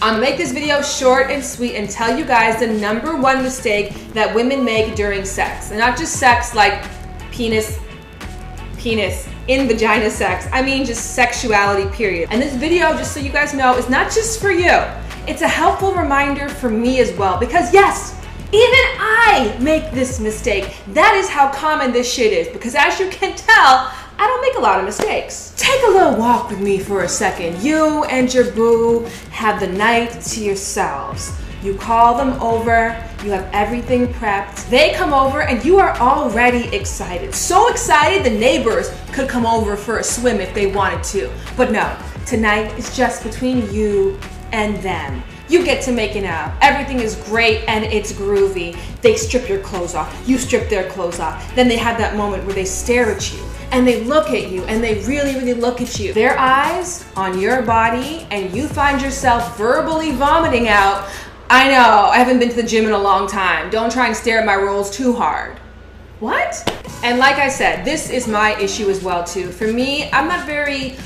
I'll make this video short and sweet and tell you guys the #1 mistake that women make during sex. And not just sex like penis in vagina sex. I mean just sexuality, period. And this video, just so you guys know, is not just for you. It's a helpful reminder for me as well, because yes, even I make this mistake. That is how common this shit is, because as you can tell, I don't make a lot of mistakes. Take a little walk with me for a second. You and your boo have the night to yourselves. You call them over, you have everything prepped. They come over and you are already excited. So excited the neighbors could come over for a swim if they wanted to. But no, tonight is just between you and them. You get to making out. Everything is great and it's groovy. They strip your clothes off, you strip their clothes off. Then they have that moment where they stare at you and they look at you and they really, really look at you. Their eyes on your body and you find yourself verbally vomiting out, "I know, I haven't been to the gym in a long time. Don't try and stare at my rolls too hard." What? And like I said, this is my issue as well too. For me, I'm not very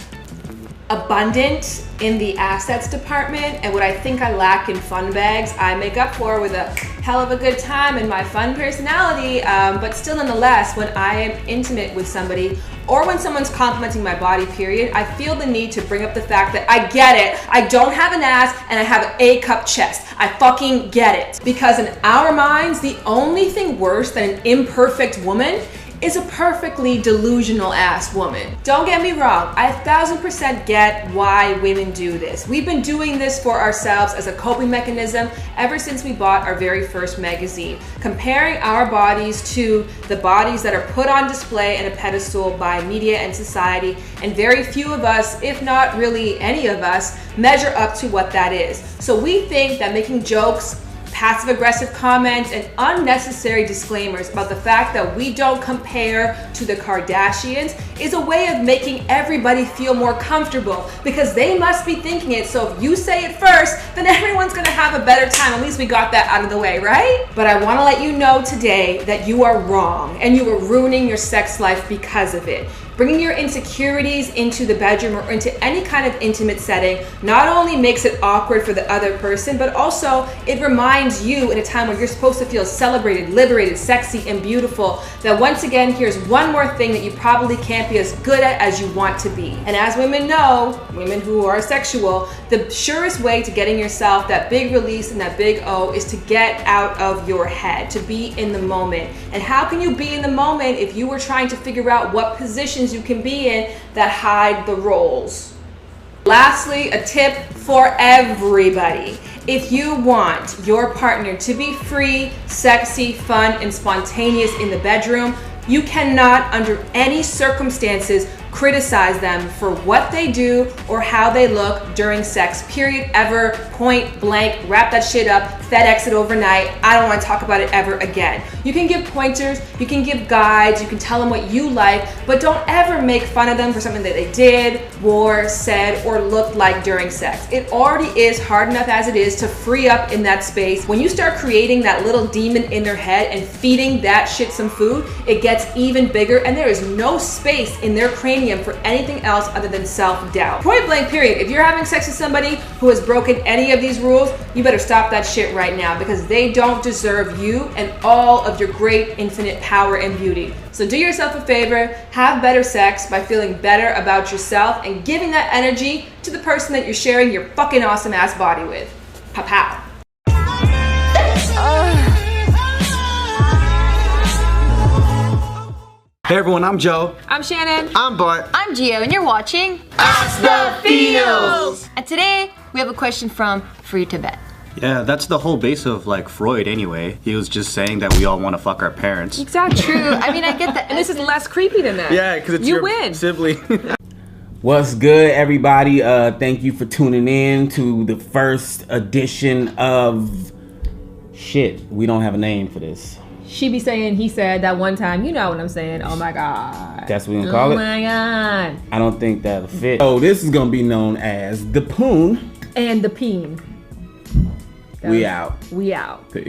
abundant in the assets department, and what I think I lack in fun bags, I make up for with a hell of a good time and my fun personality, but still nonetheless, when I am intimate with somebody or when someone's complimenting my body, period, I feel the need to bring up the fact that I get it. I don't have an ass and I have an A-cup chest. I fucking get it. Because in our minds, the only thing worse than an imperfect woman is a perfectly delusional ass woman. Don't get me wrong, I 1000% get why women do this. We've been doing this for ourselves as a coping mechanism ever since we bought our very first magazine. Comparing our bodies to the bodies that are put on display and a pedestal by media and society, and very few of us, if not really any of us, measure up to what that is. So we think that making jokes, passive-aggressive comments, and unnecessary disclaimers about the fact that we don't compare to the Kardashians is a way of making everybody feel more comfortable, because they must be thinking it, so if you say it first, then everyone's gonna have a better time. At least we got that out of the way, right? But I wanna let you know today that you are wrong, and you are ruining your sex life because of it. Bringing your insecurities into the bedroom or into any kind of intimate setting not only makes it awkward for the other person, but also it reminds you in a time when you're supposed to feel celebrated, liberated, sexy, and beautiful, that once again, here's one more thing that you probably can't be as good at as you want to be. And as women know, women who are sexual, the surest way to getting yourself that big release and that big O is to get out of your head, to be in the moment. And how can you be in the moment if you were trying to figure out what positions you can be in that hide the roles? Lastly, a tip for everybody. If you want your partner to be free, sexy, fun, and spontaneous in the bedroom, you cannot, under any circumstances, criticize them for what they do or how they look during sex, period, ever, point blank. Wrap that shit up, FedEx it overnight. I don't want to talk about it ever again. You can give pointers, you can give guides, you can tell them what you like, but don't ever make fun of them for something that they did, wore, said, or looked like during sex. It already is hard enough as it is to free up in that space. When you start creating that little demon in their head and feeding that shit some food, it gets even bigger, and there is no space in their cranium for anything else other than self-doubt. Point blank, period. If you're having sex with somebody who has broken any of these rules, you better stop that shit right now, because they don't deserve you and all of your great infinite power and beauty. So do yourself a favor, have better sex by feeling better about yourself and giving that energy to the person that you're sharing your fucking awesome ass body with. Pow pow. Hey everyone, I'm Joe. I'm Shannon. I'm Bart. I'm Gio, and you're watching Ask the Feels. And today we have a question from Free Tibet. Yeah, that's the whole base of like Freud anyway. He was just saying that we all want to fuck our parents. Exactly. True. I mean, I get that. And this is less creepy than that. Yeah, because it's you your win. sibling. What's good, everybody? Thank you for tuning in to the first edition of shit. We don't have a name for this. She be saying he said that one time. You know what I'm saying. Oh my God. That's what we're gonna call it? Oh my God. I don't think that'll fit. So this is gonna be known as the Poon. And the peen. We out. We out. Peace.